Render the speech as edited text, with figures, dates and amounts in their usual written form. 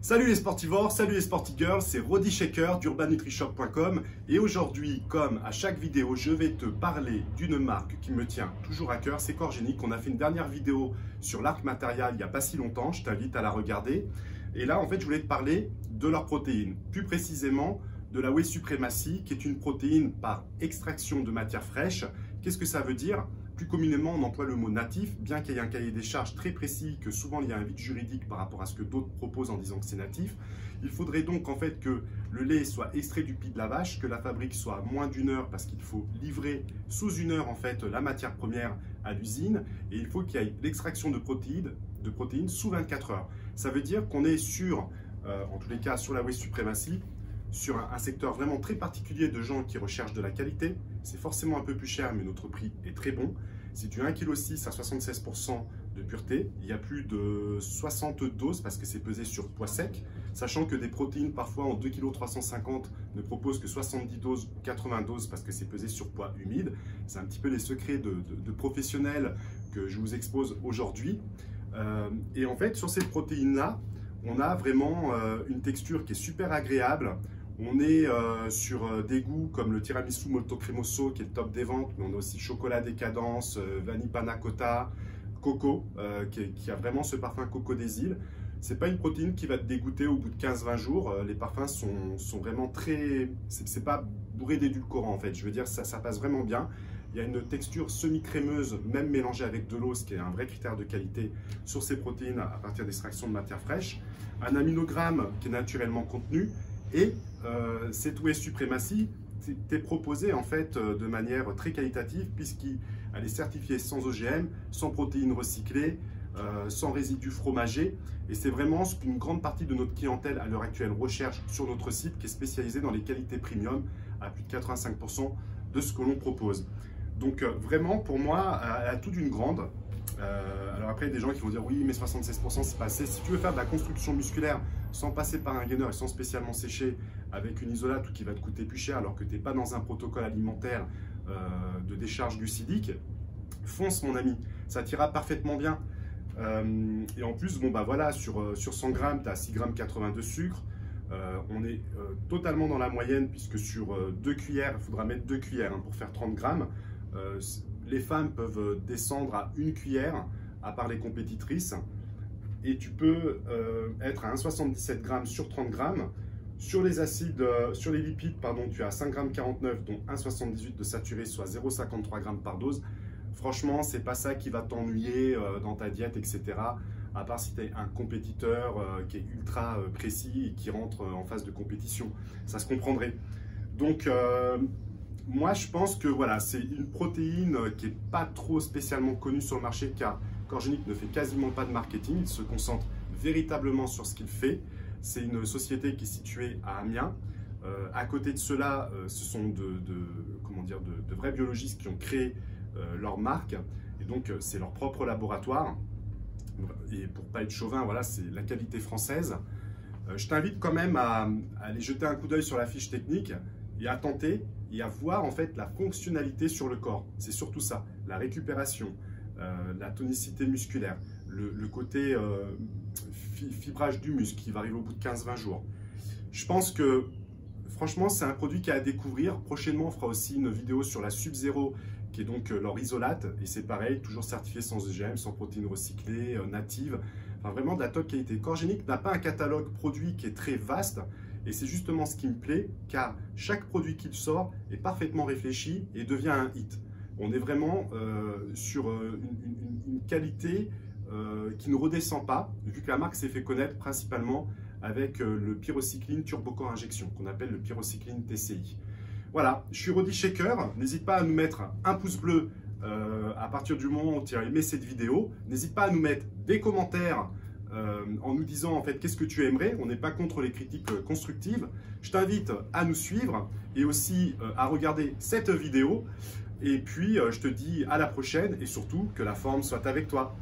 Salut les sportivores, salut les sporty-girls, c'est Roddy Shaker d'urbannutrishop.com et aujourd'hui, comme à chaque vidéo, je vais te parler d'une marque qui me tient toujours à cœur, c'est Corgenic. On a fait une dernière vidéo sur l'arc matériel il n'y a pas si longtemps, je t'invite à la regarder. Et là, en fait, je voulais te parler de leur protéine, plus précisément de la Whey Supremacy, qui est une protéine par extraction de matière fraîche. Qu'est-ce que ça veut dire ? Plus communément, on emploie le mot natif, bien qu'il y ait un cahier des charges très précis, que souvent il y a un vide juridique par rapport à ce que d'autres proposent en disant que c'est natif. Il faudrait donc en fait que le lait soit extrait du pis de la vache, que la fabrique soit à moins d'une heure parce qu'il faut livrer sous une heure en fait la matière première à l'usine, et il faut qu'il y ait l'extraction de protéines sous 24 heures. Ça veut dire qu'on est sur, en tous les cas sur la Whey Supremacy, sur un secteur vraiment très particulier de gens qui recherchent de la qualité. C'est forcément un peu plus cher, mais notre prix est très bon. C'est du 1,6 kg à 76% de pureté. Il y a plus de 60 doses parce que c'est pesé sur poids sec, sachant que des protéines parfois en 2,350 kg ne proposent que 70 doses ou 80 doses parce que c'est pesé sur poids humide. C'est un petit peu les secrets de professionnels que je vous expose aujourd'hui. Et en fait, sur ces protéines-là, on a vraiment une texture qui est super agréable. On est sur des goûts comme le tiramisu molto cremoso qui est le top des ventes, mais on a aussi chocolat décadence, vanille panna cotta, coco, qui a vraiment ce parfum coco des îles. C'est pas une protéine qui va te dégoûter au bout de 15-20 jours. Les parfums sont vraiment très... C'est pas bourré d'édulcorants en fait. Je veux dire, ça passe vraiment bien. Il y a une texture semi-crémeuse, même mélangée avec de l'eau, ce qui est un vrai critère de qualité sur ces protéines à partir d'extraction de matière fraîche. Un aminogramme qui est naturellement contenu. Et cette Whey Supremacy t'est proposée en fait de manière très qualitative puisqu'elle est certifiée sans OGM, sans protéines recyclées, sans résidus fromagés. Et c'est vraiment ce qu'une grande partie de notre clientèle à l'heure actuelle recherche sur notre site qui est spécialisé dans les qualités premium à plus de 85% de ce que l'on propose. Donc vraiment pour moi, elle a tout d'une grande. Alors après, il y a des gens qui vont dire oui, mais 76% c'est pas assez. Si tu veux faire de la construction musculaire sans passer par un gainer et sans spécialement sécher avec une isolate ou qui va te coûter plus cher alors que tu n'es pas dans un protocole alimentaire de décharge glucidique, fonce mon ami, ça t'ira parfaitement bien. Et en plus, bon bah voilà, sur 100 grammes, tu as 6 grammes 80 de sucre. On est totalement dans la moyenne puisque sur 2 cuillères, il faudra mettre 2 cuillères pour faire 30 grammes. Les femmes peuvent descendre à 1 cuillère, à part les compétitrices. Et tu peux être à 1,77 g sur 30 grammes. Sur les acides, sur les lipides, pardon, tu as 5,49 g, dont 1,78 de saturé, soit 0,53 g par dose. Franchement, c'est pas ça qui va t'ennuyer dans ta diète, etc. À part si tu es un compétiteur qui est ultra précis et qui rentre en phase de compétition. Ça se comprendrait. Donc, moi, je pense que voilà, c'est une protéine qui n'est pas trop spécialement connue sur le marché car Corgenic ne fait quasiment pas de marketing. Il se concentre véritablement sur ce qu'il fait. C'est une société qui est située à Amiens. À côté de cela, ce sont de vrais biologistes qui ont créé leur marque. Et donc, c'est leur propre laboratoire. Et pour ne pas être chauvin, voilà, c'est la qualité française. Je t'invite quand même à aller jeter un coup d'œil sur la fiche technique et à tenter et à voir en fait la fonctionnalité sur le corps. C'est surtout ça, la récupération, la tonicité musculaire, le côté fibrage du muscle qui va arriver au bout de 15-20 jours. Je pense que franchement c'est un produit qui est à découvrir. Prochainement on fera aussi une vidéo sur la Sub-Zero qui est donc leur isolate et c'est pareil, toujours certifié sans OGM, sans protéines recyclées, native. Enfin vraiment de la top qualité. Corgenic n'a pas un catalogue produit qui est très vaste. Et c'est justement ce qui me plaît, car chaque produit qu'il sort est parfaitement réfléchi et devient un hit. On est vraiment sur une qualité qui ne redescend pas, vu que la marque s'est fait connaître principalement avec le Pyrocycline Turbocore Injection, qu'on appelle le Pyrocycline TCI. Voilà, je suis Roddy Shaker. N'hésite pas à nous mettre un pouce bleu à partir du moment où tu as aimé cette vidéo. N'hésite pas à nous mettre des commentaires en nous disant en fait qu'est-ce que tu aimerais. On n'est pas contre les critiques constructives. Je t'invite à nous suivre et aussi à regarder cette vidéo. Et puis je te dis à la prochaine et surtout que la forme soit avec toi.